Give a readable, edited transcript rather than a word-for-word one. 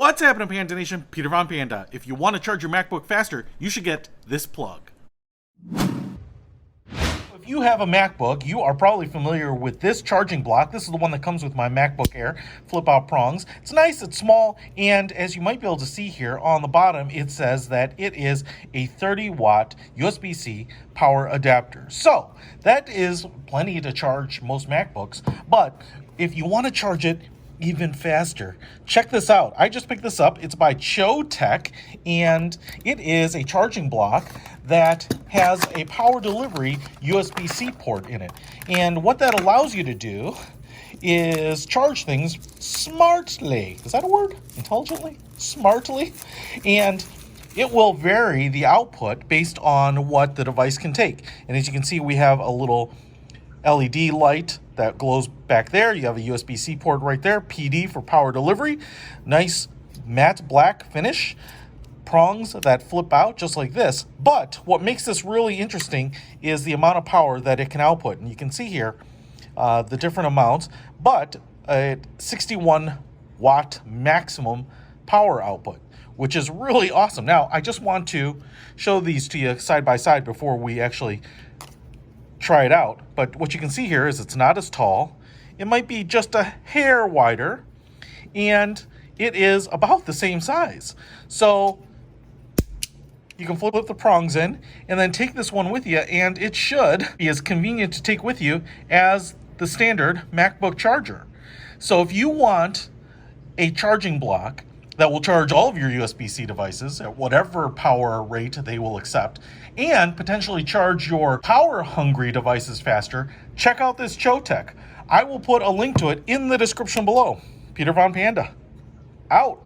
What's happening, Panda Nation? Peter Von Panda. If you want to charge your MacBook faster, you should get this plug. If you have a MacBook, you are probably familiar with this charging block. This is the one that comes with my MacBook Air flip-out prongs. It's nice, it's small, and as you might be able to see here on the bottom, it says that it is a 30-watt USB-C power adapter. So that is plenty to charge most MacBooks, but if you want to charge it even faster, check this out. I just picked this up. It's by Choetech, and it is a charging block that has a power delivery USB-C port in it. And what that allows you to do is charge things smartly. Is that a word? Intelligently? Smartly? And it will vary the output based on what the device can take. And as you can see, we have a little LED light that glows back there. You have a USB-C port right there, PD for power delivery. Nice matte black finish. Prongs that flip out just like this. But what makes this really interesting is the amount of power that it can output. And you can see here the different amounts, but a 61 watt maximum power output, which is really awesome. Now, I just want to show these to you side by side before we actually try it out. But what you can see here is it's not as tall. It might be just a hair wider, and it is about the same size. So you can flip the prongs in and then take this one with you, and it should be as convenient to take with you as the standard MacBook charger. So if you want a charging block that will charge all of your USB-C devices at whatever power rate they will accept, and potentially charge your power-hungry devices faster, check out this Choetech. I will put a link to it in the description below. Peter Von Panda, out.